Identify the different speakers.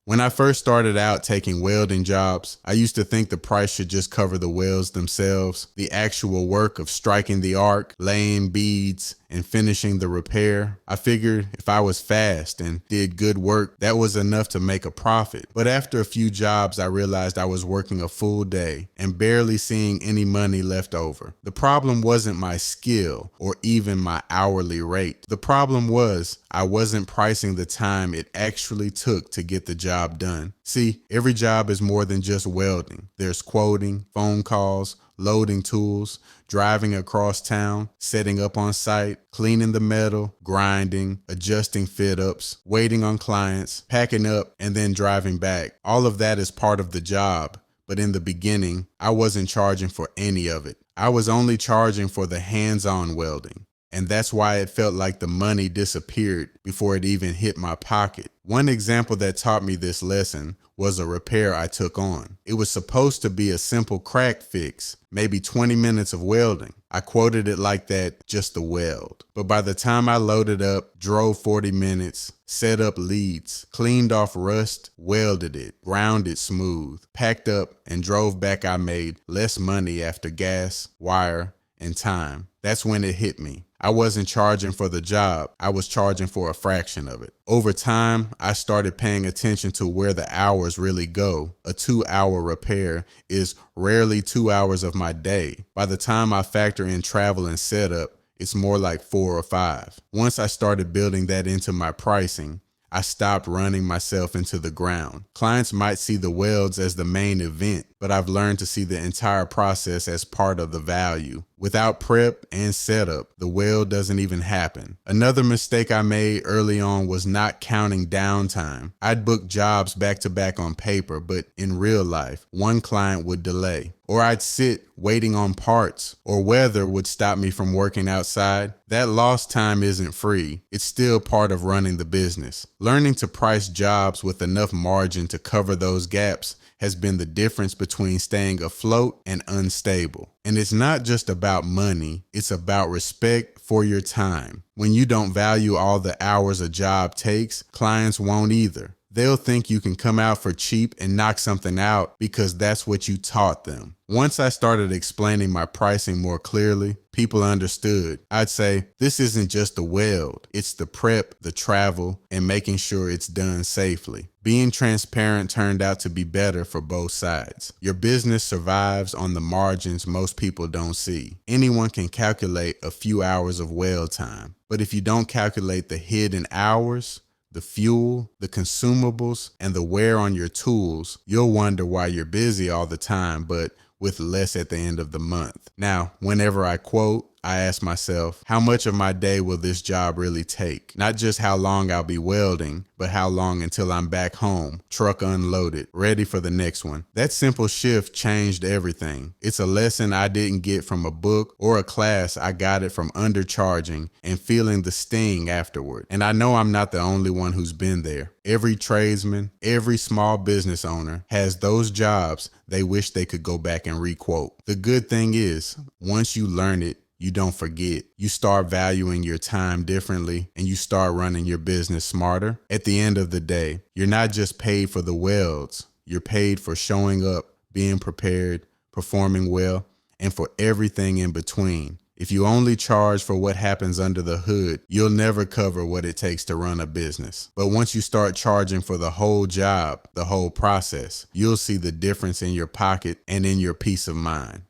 Speaker 1: When I first started out taking welding jobs, I used to think the price should just cover the welds themselves, the actual work of striking the arc, laying beads, and finishing the repair. I figured if I was fast and did good work, that was enough to make a profit. But after a few jobs, I realized I was working a full day and barely seeing any money left over. The problem wasn't my skill or even my hourly rate. The problem was I wasn't pricing the time it actually took to get the job done. See, every job is more than just welding. There's quoting, phone calls, loading tools, driving across town, setting up on site, cleaning the metal, grinding, adjusting fit-ups, waiting on clients, packing up, and then driving back. All of that is part of the job. But in the beginning, I wasn't charging for any of it. I was only charging for the hands-on welding. And that's why it felt like the money disappeared before it even hit my pocket. One example that taught me this lesson was a repair I took on. It was supposed to be a simple crack fix, maybe 20 minutes of welding. I quoted it like that, just a weld. But by the time I loaded up, drove 40 minutes, set up leads, cleaned off rust, welded it, ground it smooth, packed up, and drove back, I made less money after gas, wire, and time. That's when it hit me. I wasn't charging for the job. I was charging for a fraction of it. Over time, I started paying attention to where the hours really go. A 2-hour repair is rarely 2 hours of my day. By the time I factor in travel and setup, it's more like 4 or 5. Once I started building that into my pricing, I stopped running myself into the ground. Clients might see the welds as the main event, but I've learned to see the entire process as part of the value. Without prep and setup, the weld doesn't even happen. Another mistake I made early on was not counting downtime. I'd book jobs back to back on paper, but in real life, one client would delay. Or I'd sit waiting on parts, or weather would stop me from working outside. That lost time isn't free. It's still part of running the business. Learning to price jobs with enough margin to cover those gaps has been the difference between staying afloat and unstable. And it's not just about money, it's about respect for your time. When you don't value all the hours a job takes, clients won't either. They'll think you can come out for cheap and knock something out because that's what you taught them. Once I started explaining my pricing more clearly, people understood. I'd say, this isn't just the weld, it's the prep, the travel, and making sure it's done safely. Being transparent turned out to be better for both sides. Your business survives on the margins most people don't see. Anyone can calculate a few hours of weld time, but if you don't calculate the hidden hours, the fuel, the consumables, and the wear on your tools, you'll wonder why you're busy all the time, but with less at the end of the month. Now, whenever I quote, I ask myself, how much of my day will this job really take? Not just how long I'll be welding, but how long until I'm back home, truck unloaded, ready for the next one. That simple shift changed everything. It's a lesson I didn't get from a book or a class. I got it from undercharging and feeling the sting afterward. And I know I'm not the only one who's been there. Every tradesman, every small business owner has those jobs they wish they could go back and requote. The good thing is, once you learn it, you don't forget. You start valuing your time differently and you start running your business smarter. At the end of the day, you're not just paid for the welds. You're paid for showing up, being prepared, performing well, and for everything in between. If you only charge for what happens under the hood, you'll never cover what it takes to run a business. But once you start charging for the whole job, the whole process, you'll see the difference in your pocket and in your peace of mind.